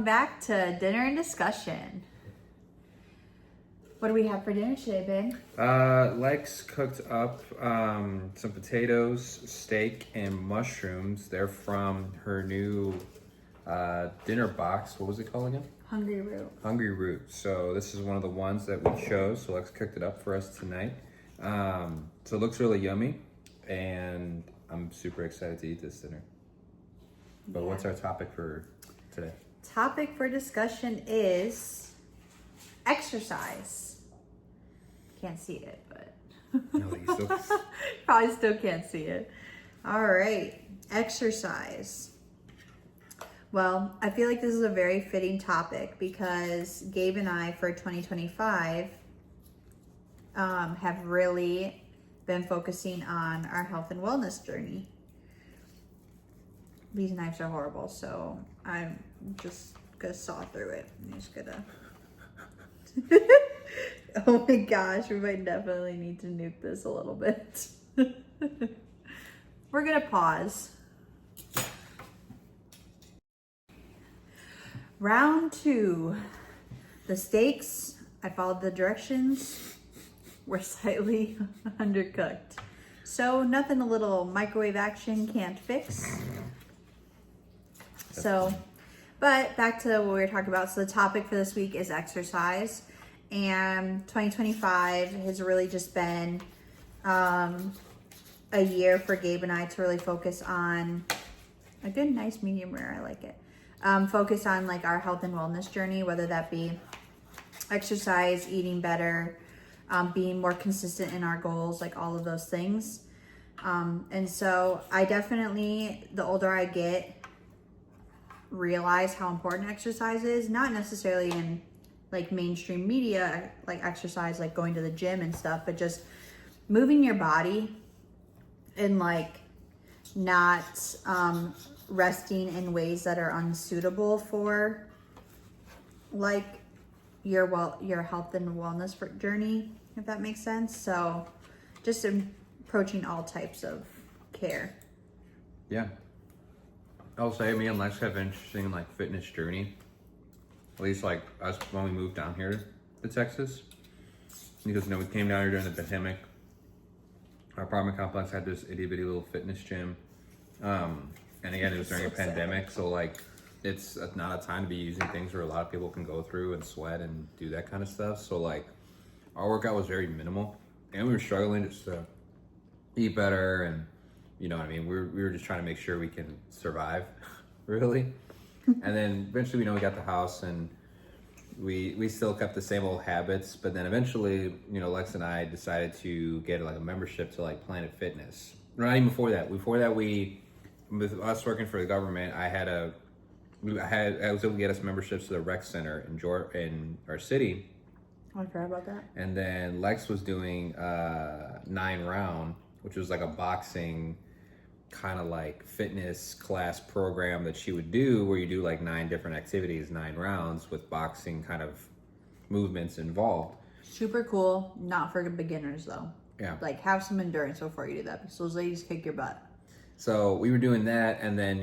Back to dinner and discussion. What do we have for dinner today, babe? Lex cooked up some potatoes, steak, and mushrooms. They're from her new dinner box. What was it called again? Hungry Root. Hungry Root. So this is one of the ones that we chose. So Lex cooked it up for us tonight. So it looks really yummy, and I'm super excited to eat this dinner. But what's our topic for today? Topic for discussion is exercise. Can't see it, but No, you still... probably still can't see it. All right, exercise. Well, I feel like this is a very fitting topic because Gabe and I for 2025 have really been focusing on our health and wellness journey. These knives are horrible, so I'm just gonna saw through it. I'm just gonna. Oh my gosh, we might definitely need to nuke this a little bit. We're gonna pause. Round 2. The steaks, I followed the directions, were slightly undercooked. So nothing a little microwave action can't fix. So, but back to what we were talking about. So the topic for this week is exercise. And 2025 has really just been a year for Gabe and I to really focus on a good, nice medium rare. I like it. Focus on like our health and wellness journey, whether that be exercise, eating better, being more consistent in our goals, like all of those things. And so I definitely, the older I get, realize how important exercise is, not necessarily in like mainstream media, like exercise, like going to the gym and stuff, but just moving your body and like not resting in ways that are unsuitable for like your health and wellness journey, if that makes sense. So just approaching all types of care. Yeah. I'll say me and Lex have an interesting like fitness journey. At least like us when we moved down here to Texas. Because we came down here during the pandemic. Our apartment complex had this itty bitty little fitness gym. And again, it was during a pandemic, so like it's not a time to be using things where a lot of people can go through and sweat and do that kind of stuff. So like our workout was very minimal, and we were struggling just to eat better, and you know what I mean. We were just trying to make sure we can survive, really. And then eventually, we got the house, and we still kept the same old habits. But then eventually, Lex and I decided to get like a membership to like Planet Fitness. Not even before that. With us working for the government, I was able to get us memberships to the rec center in our city. I forgot about that. And then Lex was doing 9 round, which was like a boxing kind of like fitness class program that she would do, where you do like 9 different activities, 9 rounds with boxing kind of movements involved. Super cool. Not for beginners though. Yeah. Like have some endurance before you do that, because those ladies kick your butt. So we were doing that, and then,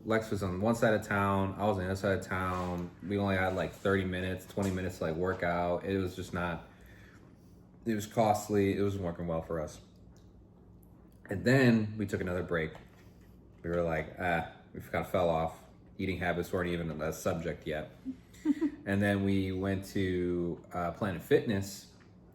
Lex was on one side of town, I was on the other side of town. We only had like 30 minutes, 20 minutes to like work out. It was just it was costly. It wasn't working well for us. And then we took another break. We were like, we kind of fell off. Eating habits weren't even a subject yet. And then we went to Planet Fitness,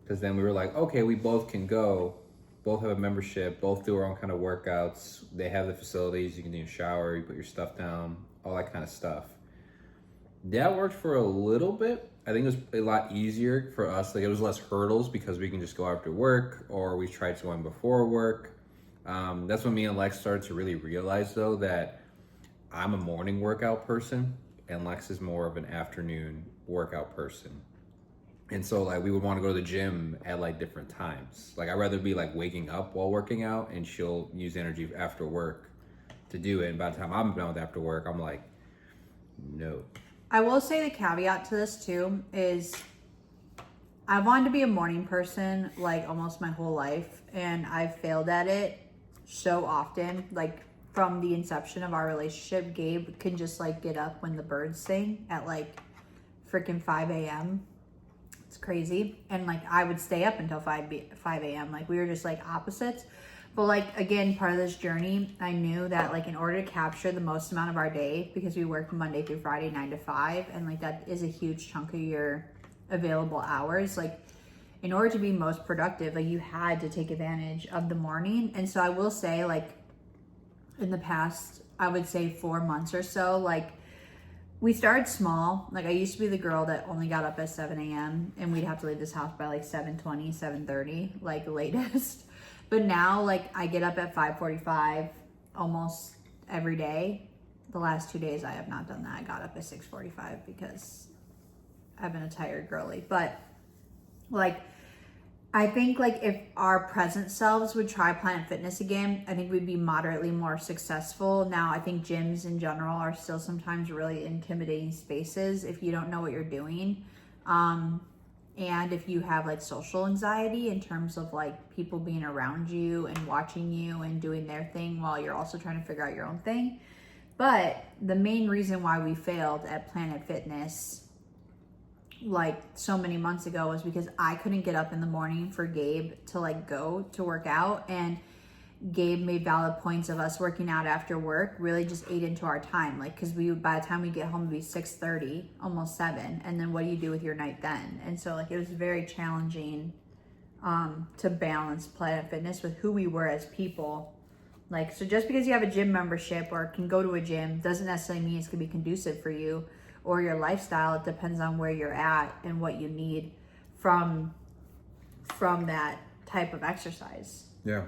because then we were like, okay, we both can go. Both have a membership, both do our own kind of workouts. They have the facilities, you can do a shower, you put your stuff down, all that kind of stuff. That worked for a little bit. I think it was a lot easier for us. Like it was less hurdles because we can just go after work, or we tried going before work. That's when me and Lex started to really realize though that I'm a morning workout person and Lex is more of an afternoon workout person. And so like we would want to go to the gym at like different times. Like I'd rather be like waking up while working out, and she'll use energy after work to do it. And by the time I'm done with after work, I'm like, no. I will say the caveat to this too is I wanted to be a morning person like almost my whole life, and I've failed at it so often. Like from the inception of our relationship, Gabe can just like get up when the birds sing at like freaking 5 a.m. It's crazy. And like I would stay up until 5 a.m. Like we were just like opposites. But like again, part of this journey, I knew that like in order to capture the most amount of our day, because we work Monday through Friday 9 to 5, and like that is a huge chunk of your available hours, like in order to be most productive, like you had to take advantage of the morning. And so I will say, like in the past, I would say 4 months or so, like we started small. Like I used to be the girl that only got up at 7 a.m. and we'd have to leave this house by like 7:20, 7:30, like latest. But now like I get up at 5:45 almost every day. The last 2 days I have not done that. I got up at 6:45 because I've been a tired girly. But like I think like if our present selves would try Planet Fitness again, I think we'd be moderately more successful. Now I think gyms in general are still sometimes really intimidating spaces if you don't know what you're doing. And if you have like social anxiety in terms of like people being around you and watching you and doing their thing while you're also trying to figure out your own thing. But the main reason why we failed at Planet Fitness like so many months ago was because I couldn't get up in the morning for Gabe to like go to work out, and Gabe made valid points of us working out after work really just ate into our time, like because we would, by the time we get home, it'd be 6:30, almost 7, and then what do you do with your night then? And so like it was very challenging to balance Planet Fitness with who we were as people. Like, so just because you have a gym membership or can go to a gym doesn't necessarily mean it's gonna be conducive for you or your lifestyle. It depends on where you're at and what you need from that type of exercise. Yeah.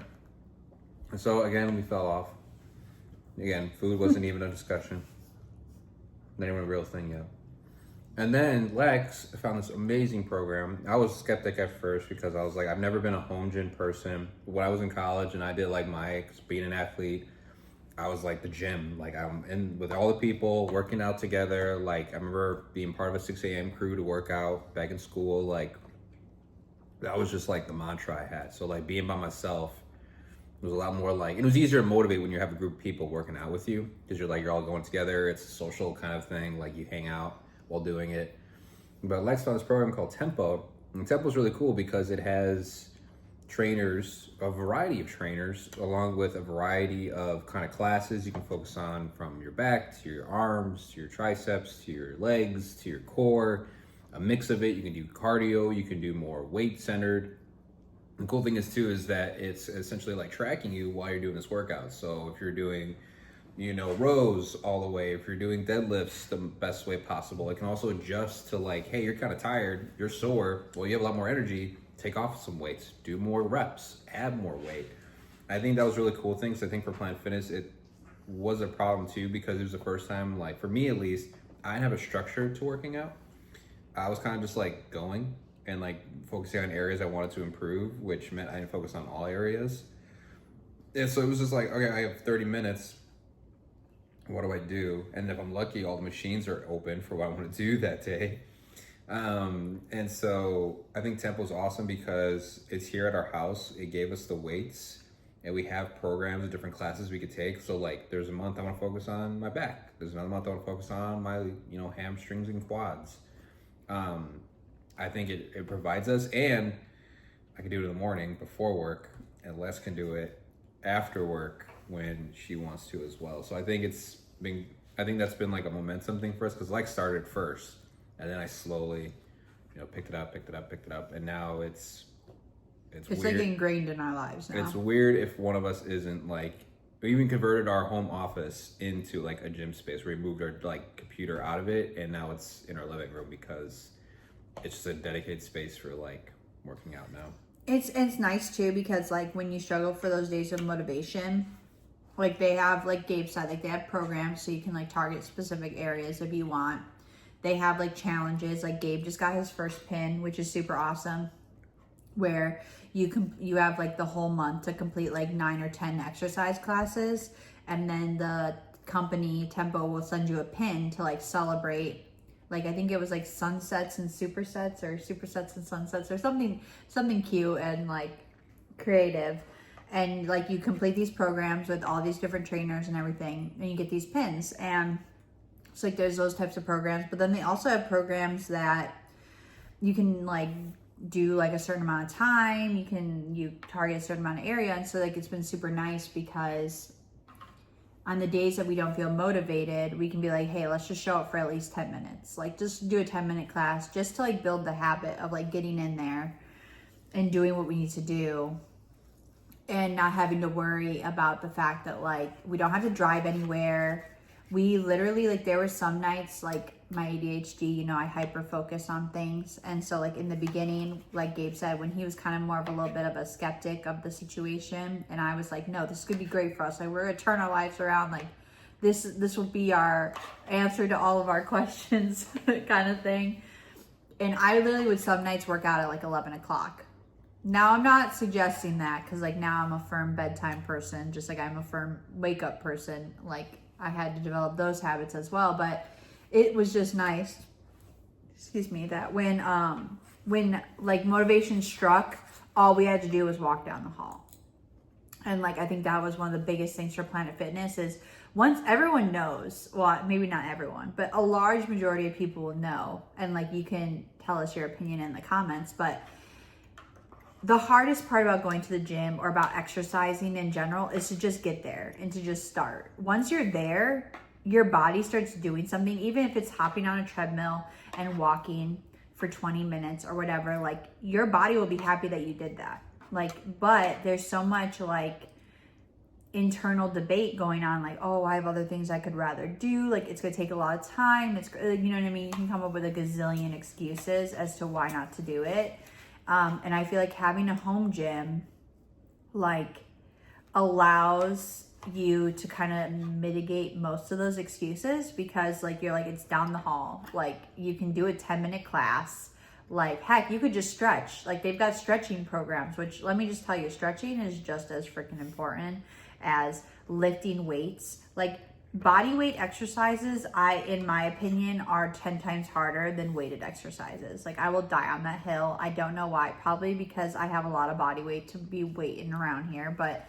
And so again, we fell off. Again, food wasn't even a discussion. Not even a real thing yet. And then Lex found this amazing program. I was skeptic at first because I was like, I've never been a home gym person. When I was in college and I did like being an athlete, I was like the gym, like I'm in with all the people working out together. Like I remember being part of a 6 a.m. crew to work out back in school. Like that was just like the mantra I had. So like being by myself was a lot more like, it was easier to motivate when you have a group of people working out with you because you're all going together. It's a social kind of thing. Like you hang out while doing it. But Lex found this program called Tempo. And Tempo is really cool because it has trainers, a variety of trainers, along with a variety of kind of classes you can focus on, from your back to your arms to your triceps to your legs to your core, a mix of it. You can do cardio, you can do more weight centered. The cool thing is too is that it's essentially like tracking you while you're doing this workout. So if you're doing rows all the way, if you're doing deadlifts the best way possible, it can also adjust to like, hey, you're kind of tired, you're sore, well, you have a lot more energy, take off some weights, do more reps, add more weight. I think that was really cool things. I think for Planet Fitness, it was a problem too, because it was the first time, like for me at least, I didn't have a structure to working out. I was kind of just like going and like focusing on areas I wanted to improve, which meant I didn't focus on all areas. And so it was just like, okay, I have 30 minutes. What do I do? And if I'm lucky, all the machines are open for what I want to do that day. And so I think Tempo's awesome because it's here at our house. It gave us the weights and we have programs of different classes we could take. So like there's a month I want to focus on my back. There's another month I want to focus on my, hamstrings and quads. I think it provides us, and I can do it in the morning before work, and Les can do it after work when she wants to as well. So I think I think that's been like a momentum thing for us, because Lex started first and then I slowly, picked it up, and now it's weird. Like ingrained in our lives now. It's weird if one of us isn't like, we even converted our home office into like a gym space. We moved our like computer out of it, and now it's in our living room because it's just a dedicated space for like working out now. It's nice too, because like when you struggle for those days of motivation, like they have, like Gabe said, like they have programs so you can like target specific areas if you want. They have like challenges, like Gabe just got his first pin, which is super awesome, where you have like the whole month to complete like 9 or 10 exercise classes, and then the company Tempo will send you a pin to like celebrate, like I think it was like sunsets and supersets, or supersets and sunsets, or something cute and like creative. And like you complete these programs with all these different trainers and everything, and you get these pins. And it's like there's those types of programs, but then they also have programs that you can like do like a certain amount of time. You target a certain amount of area, and so like it's been super nice because on the days that we don't feel motivated, we can be like, hey, let's just show up for at least 10 minutes. Like just do a 10-minute class just to like build the habit of like getting in there and doing what we need to do, and not having to worry about the fact that like we don't have to drive anywhere. We literally, like, there were some nights, like my ADHD, you know, I hyper focus on things. And so like in the beginning, like Gabe said, when he was kind of more of a little bit of a skeptic of the situation, and I was like, no, this could be great for us. Like we're gonna turn our lives around. Like this will be our answer to all of our questions kind of thing. And I literally would some nights work out at like 11 o'clock. Now I'm not suggesting that, because like now I'm a firm bedtime person, just like I'm a firm wake up person. Like I had to develop those habits as well, but it was just nice, excuse me, that when like motivation struck, all we had to do was walk down the hall. And like I think that was one of the biggest things for Planet Fitness is once everyone knows, well, maybe not everyone, but a large majority of people will know, and like you can tell us your opinion in the comments, but the hardest part about going to the gym or about exercising in general is to just get there and to just start. Once you're there, your body starts doing something, even if it's hopping on a treadmill and walking for 20 minutes or whatever, like your body will be happy that you did that. Like, but there's so much like internal debate going on, like, oh, I have other things I could rather do. Like, it's going to take a lot of time. It's, you know what I mean? You can come up with a gazillion excuses as to why not to do it. And I feel like having a home gym like allows you to kind of mitigate most of those excuses, because like you're like, it's down the hall, like you can do a 10-minute class, like heck, you could just stretch. Like they've got stretching programs, which let me just tell you, stretching is just as freaking important as lifting weights. Like body weight exercises, in my opinion, are 10 times harder than weighted exercises. Like I will die on that hill. I don't know why. Probably because I have a lot of body weight to be weighting around here. But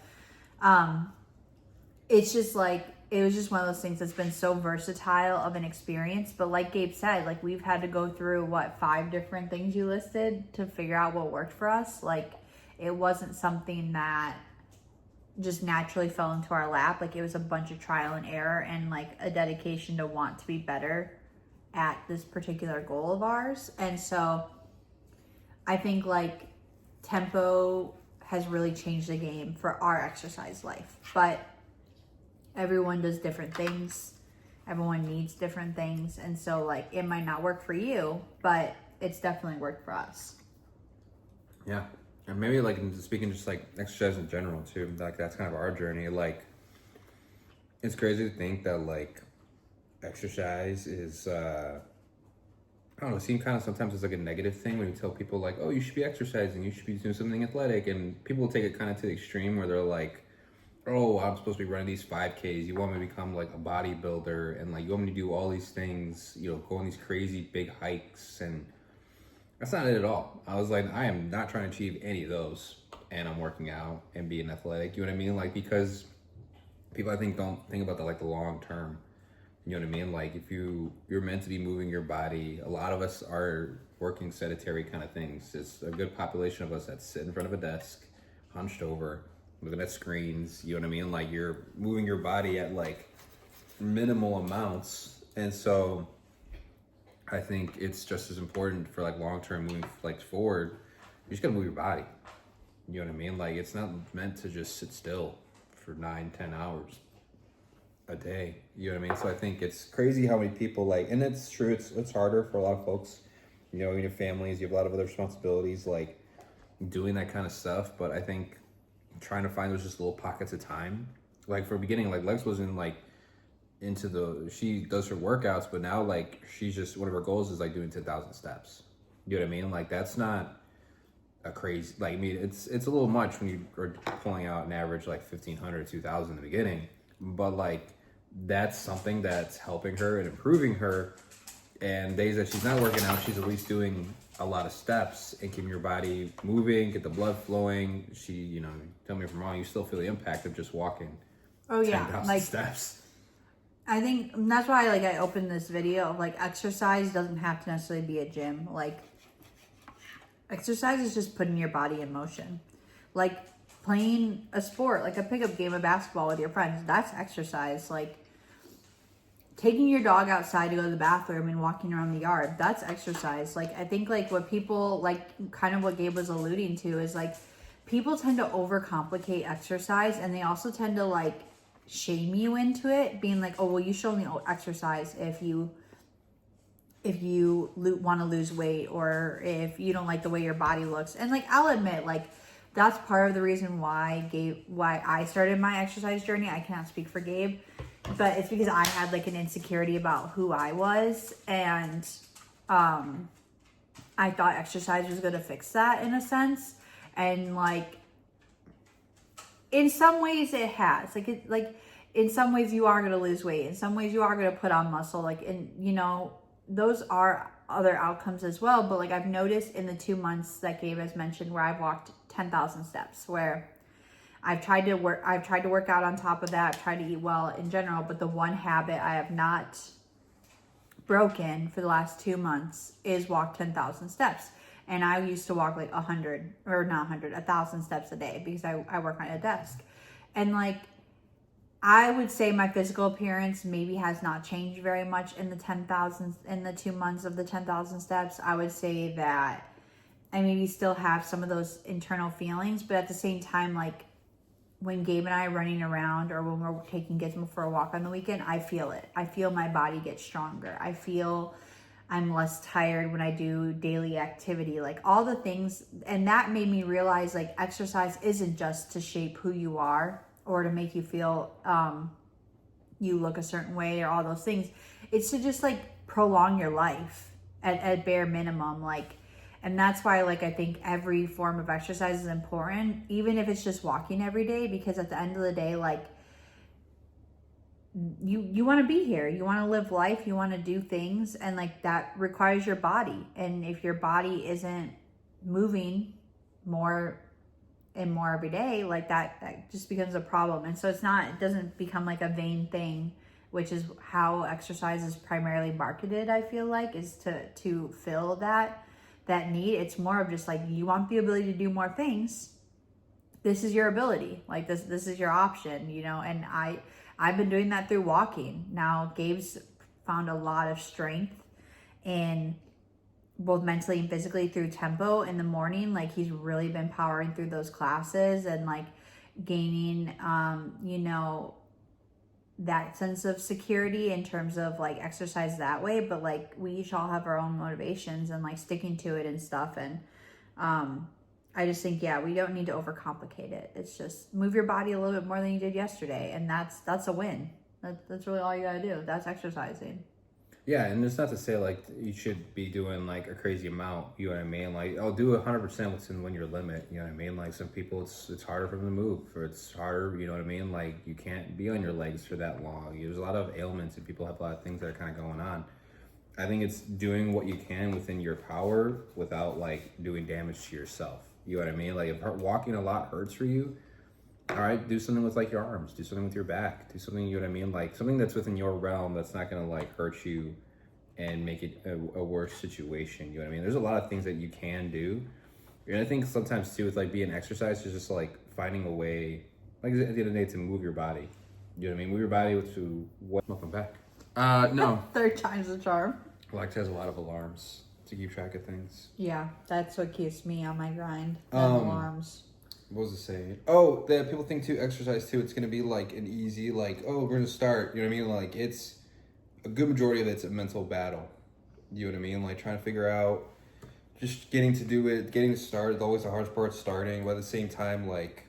it's just like, it was just one of those things that's been so versatile of an experience. But like Gabe said, like we've had to go through 5 different things you listed to figure out what worked for us. Like it wasn't something that just naturally fell into our lap. Like it was a bunch of trial and error and like a dedication to want to be better at this particular goal of ours. And so I think like tempo has really changed the game for our exercise life, but everyone does different things. Everyone needs different things. And so like it might not work for you, but it's definitely worked for us. Yeah. And maybe like speaking just like exercise in general too, like that's kind of our journey. Like it's crazy to think that like exercise is I don't know, it seems kind of sometimes it's like a negative thing when you tell people like, oh, you should be exercising, you should be doing something athletic, and people take it kind of to the extreme where they're like, oh, I'm supposed to be running these 5Ks, you want me to become like a bodybuilder, and like you want me to do all these things, you know, go on these crazy big hikes, and that's not it at all. I was like, I am not trying to achieve any of those, and I'm working out and being athletic. You know what I mean? Like, because people I think don't think about the long term. You know what I mean? Like if you're meant to be moving your body, a lot of us are working sedentary kind of things. There's a good population of us that sit in front of a desk, hunched over, looking at screens. You know what I mean? Like you're moving your body at like minimal amounts, and so I think it's just as important for like long-term moving like forward. You just gotta move your body. You know what I mean? Like it's not meant to just sit still for 9-10 hours a day. You know what I mean? So I think it's crazy how many people like, and it's true, it's harder for a lot of folks. You know, you have families, you have a lot of other responsibilities, like doing that kind of stuff. But I think trying to find those just little pockets of time. Like for the beginning, like Lex wasn't like she does her workouts, but now like she's just, one of her goals is like doing 10,000 steps. You know what I mean? Like that's not a crazy, like I mean it's a little much when you are pulling out an average like 1,500, 2,000 in the beginning, but like that's something that's helping her and improving her And days that she's not working out, she's at least doing a lot of steps and keeping your body moving, get the blood flowing. She, you know, tell me if I'm wrong, you still feel the impact of just walking. Oh yeah, 10,000 like steps. I think that's why like I opened this video of like exercise doesn't have to necessarily be a gym. Like exercise is just putting your body in motion. Like playing a sport, like a pickup game of basketball with your friends, that's exercise. Like taking your dog outside to go to the bathroom and walking around the yard, that's exercise. Like I think like what people like kind of what Gabe was alluding to is like people tend to overcomplicate exercise, and they also tend to like shame you into it, being like, oh well, you should only exercise if you want to lose weight, or if you don't like the way your body looks. And like I'll admit, like that's part of the reason why I started my exercise journey. I cannot speak for Gabe, but it's because I had like an insecurity about who I was, and I thought exercise was going to fix that in a sense. And like in some ways it has, like in some ways you are going to lose weight, in some ways you are going to put on muscle, like, and you know, those are other outcomes as well. But like I've noticed in the 2 months that Gabe has mentioned where I've walked 10,000 steps, where I've tried to work out on top of that. I've tried to eat well in general, but the one habit I have not broken for the last 2 months is walk 10,000 steps. And I used to walk like 100, or not 100, 1,000 steps a day, because I work on a desk. And like, I would say my physical appearance maybe has not changed very much in the 10,000, in the 2 months of the 10,000 steps. I would say that I maybe still have some of those internal feelings, but at the same time, like when Gabe and I are running around, or when we're taking Gizmo for a walk on the weekend, I feel it. I feel my body get stronger. I feel I'm less tired when I do daily activity, like all the things. And that made me realize like exercise isn't just to shape who you are or to make you feel you look a certain way or all those things. It's to just like prolong your life at bare minimum. Like, and that's why like I think every form of exercise is important, even if it's just walking every day, because at the end of the day, like you want to be here, you want to live life, you want to do things, and like that requires your body. And if your body isn't moving more and more every day, like that just becomes a problem. And so it doesn't become like a vain thing, which is how exercise is primarily marketed, I feel like, is to fill that need. It's more of just like, you want the ability to do more things, this is your ability, like this is your option, you know. And I've been doing that through walking. Now Gabe's found a lot of strength in both mentally and physically through tempo in the morning. Like he's really been powering through those classes and like gaining you know, that sense of security in terms of like exercise that way. But like we each all have our own motivations and like sticking to it and stuff. And I just think, yeah, we don't need to overcomplicate it. It's just move your body a little bit more than you did yesterday, and that's a win. That's really all you gotta do. That's exercising. Yeah, and it's not to say like you should be doing like a crazy amount. You know what I mean? Like, I'll do 100% within your limit. You know what I mean? Like some people, it's harder for them to move, or it's harder. You know what I mean? Like you can't be on your legs for that long. There's a lot of ailments, and people have a lot of things that are kind of going on. I think it's doing what you can within your power without like doing damage to yourself. You know what I mean? Like if walking a lot hurts for you, all right, do something with like your arms, do something with your back, do something, you know what I mean? Like something that's within your realm that's not gonna like hurt you and make it a worse situation. You know what I mean? There's a lot of things that you can do. And I think sometimes too with like being exercise is just like finding a way, like at the end of the day, to move your body. You know what I mean? Move your body to what? Welcome back. No. Third time's the charm. Lex has a lot of alarms to keep track of things. Yeah, that's what keeps me on my grind. Alarms. What was it saying? Oh, that people think too, exercise too, it's gonna be like an easy, like, oh, we're gonna start. You know what I mean? Like it's a good majority of it's a mental battle. You know what I mean? Like trying to figure out, just getting to do it, getting to start is always the hardest part, starting. But at the same time, like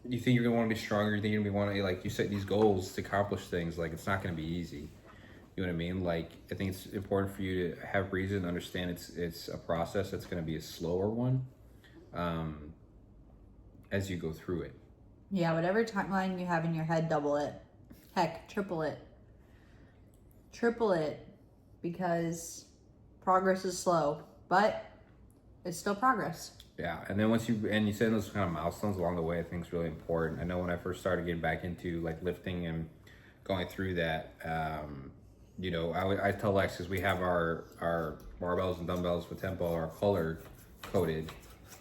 you think you're gonna want to be stronger, you think you're gonna want to, like, you set these goals to accomplish things, like it's not gonna be easy. You know what I mean? like I think it's important for you to have reason, understand it's a process that's going to be a slower one as you go through it. Yeah, whatever timeline you have in your head, double it. Heck, triple it. because progress is slow, but it's still progress. Yeah, and then once you set those kind of milestones along the way, I think is really important. I know when I first started getting back into like lifting and going through that, I tell Lex, because we have our barbells and dumbbells with tempo are color coded,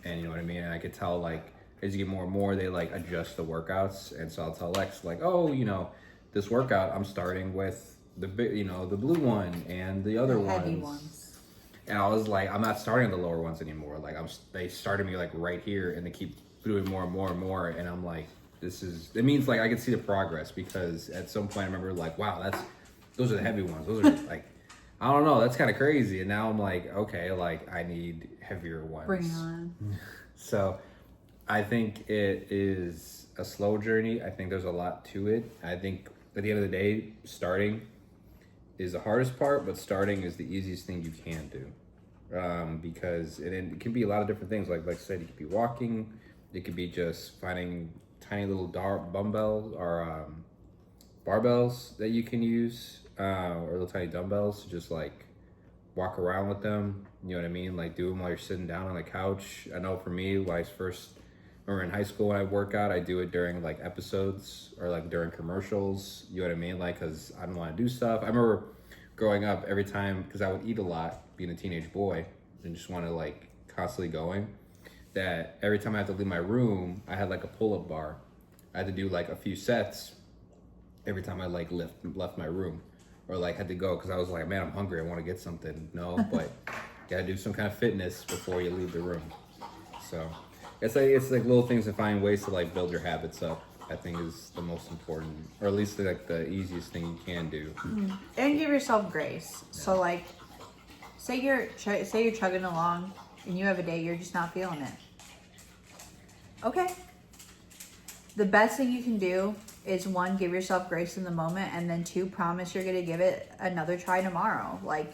and you know what I mean. And I could tell like as you get more and more, they like adjust the workouts, and so I'll tell Lex like, oh, this workout I'm starting with the blue one and the other Heavy ones. ones. And I was like, I'm not starting the lower ones anymore. Like they started me like right here, and they keep doing more and more and more. And I'm like, it means like I can see the progress, because at some point I remember like, wow, those are the heavy ones. Those are like, I don't know, that's kind of crazy. And now I'm like, okay, like I need heavier ones. Bring it on. So I think it is a slow journey. I think there's a lot to it. I think at the end of the day, starting is the hardest part, but starting is the easiest thing you can do, because it can be a lot of different things. Like I said, it could be walking, it could be just finding tiny little dumbbells or barbells that you can use, or little tiny dumbbells to just like walk around with them. You know what I mean? Like do them while you're sitting down on the couch. I know for me, when I first remember in high school when I work out, I do it during like episodes or like during commercials. You know what I mean? Like, cause I don't want to do stuff. I remember growing up every time, cause I would eat a lot being a teenage boy and just want to like constantly going, that every time I had to leave my room, I had like a pull-up bar. I had to do like a few sets every time I like left my room, or like had to go, cause I was like, man, I'm hungry. I want to get something. No, but gotta do some kind of fitness before you leave the room. So it's like little things to find ways to like build your habits up, I think is the most important, or at least like the easiest thing you can do. And give yourself grace. Yeah. So like, say you're chugging along and you have a day you're just not feeling it. Okay. The best thing you can do is 1, give yourself grace in the moment, and then 2, promise you're gonna give it another try tomorrow. Like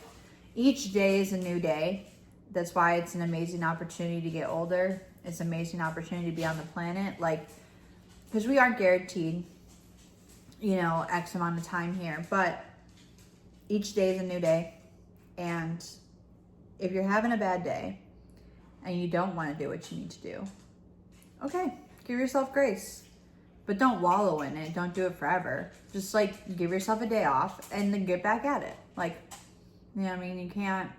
each day is a new day. That's why it's an amazing opportunity to get older. It's an amazing opportunity to be on the planet. Like, because we aren't guaranteed, X amount of time here, but each day is a new day. And if you're having a bad day and you don't want to do what you need to do, okay, give yourself grace. But don't wallow in it. Don't do it forever. Just like give yourself a day off and then get back at it. Like, you know what I mean?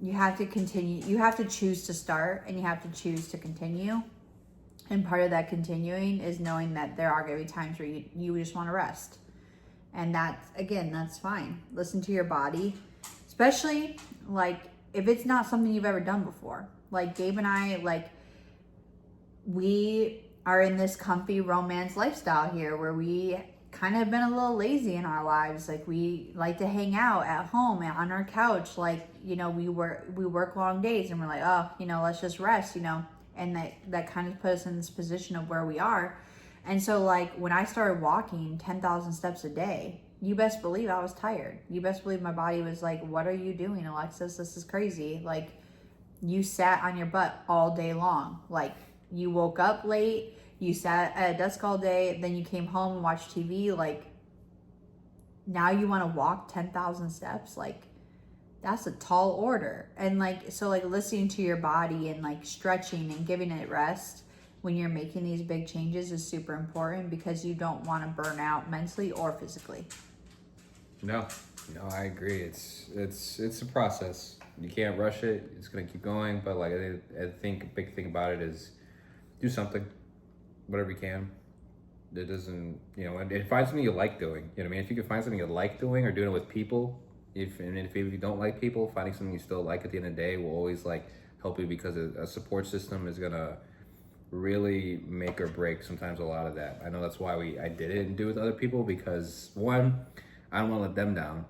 You have to continue. You have to choose to start, and you have to choose to continue. And part of that continuing is knowing that there are going to be times where you just want to rest. And that's fine. Listen to your body, especially like if it's not something you've ever done before. Like Gabe and I, like we are in this comfy romance lifestyle here where we kind of been a little lazy in our lives. Like we like to hang out at home and on our couch. Like, we work long days and we're like, oh, let's just rest, and that kind of put us in this position of where we are. And so like when I started walking 10,000 steps a day, you best believe I was tired. You best believe my body was like, what are you doing, Alexis? This is crazy. Like you sat on your butt all day long. Like you woke up late, you sat at a desk all day, then you came home and watched TV. Like now you want to walk 10,000 steps. Like that's a tall order. And like, so like listening to your body and like stretching and giving it rest when you're making these big changes is super important, because you don't want to burn out mentally or physically. No, I agree. It's a process. You can't rush it. It's gonna keep going. But like I think a big thing about it is do something, whatever you can. It doesn't, and find something you like doing. You know what I mean? If you can find something you like doing or doing it with people, if you don't like people, finding something you still like at the end of the day will always like help you, because a support system is gonna really make or break sometimes a lot of that. I know that's why I did it and do it with other people, because 1, I don't want to let them down,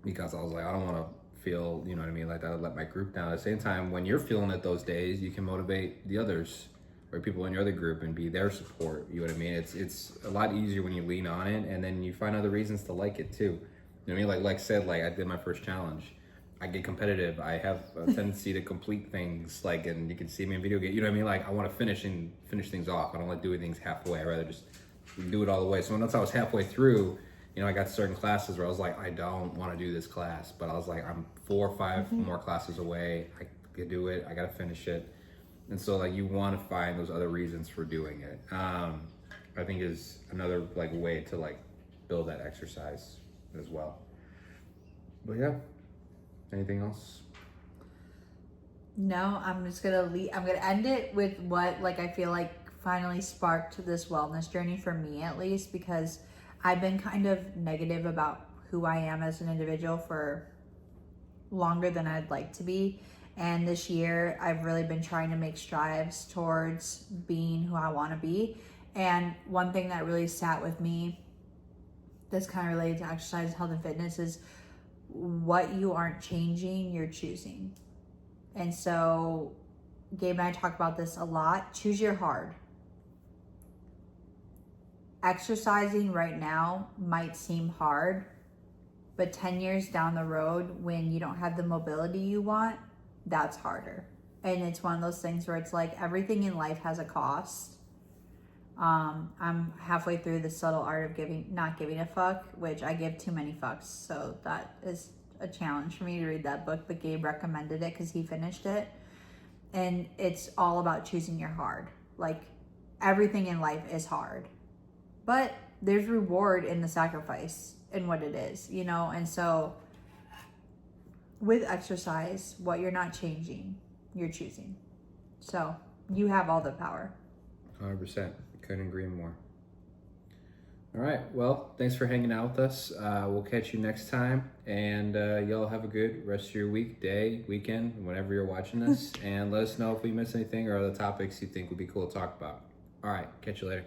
because I was like, I don't want to feel, you know what I mean, like that, let my group down. At the same time, when you're feeling it those days, you can motivate the others or people in your other group and be their support. You know what I mean? It's a lot easier when you lean on it, and then you find other reasons to like it too. You know what I mean? Like Lex said, like I did my first challenge. I get competitive. I have a tendency to complete things, like, and you can see me in video games. You know what I mean? Like I want to finish things off. I don't like doing things halfway. I rather just do it all the way. So once I was halfway through, I got certain classes where I was like, I don't want to do this class, but I was like, I'm 4 or 5 more classes away. I could do it. I got to finish it. And so like you want to find those other reasons for doing it. I think is another like way to like build that exercise as well. But yeah, anything else? No, I'm just gonna I'm gonna end it with what like I feel like finally sparked this wellness journey for me, at least, because I've been kind of negative about who I am as an individual for longer than I'd like to be. And this year, I've really been trying to make strides towards being who I want to be. And one thing that really sat with me that's kind of related to exercise, health, and fitness is what you aren't changing, you're choosing. And so Gabe and I talk about this a lot. Choose your hard. Exercising right now might seem hard, but 10 years down the road, when you don't have the mobility you want, that's harder. And it's one of those things where it's like everything in life has a cost. I'm halfway through The Subtle Art of Not Giving a Fuck, which I give too many fucks. So that is a challenge for me to read that book, but Gabe recommended it because he finished it. And it's all about choosing your hard. Like everything in life is hard, but there's reward in the sacrifice and what it is, And so with exercise, what you're not changing, you're choosing. So you have all the power. 100%. Couldn't agree more. All right. Well, thanks for hanging out with us. We'll catch you next time. And y'all have a good rest of your week, day, weekend, whenever you're watching this. And let us know if we missed anything or other topics you think would be cool to talk about. All right. Catch you later.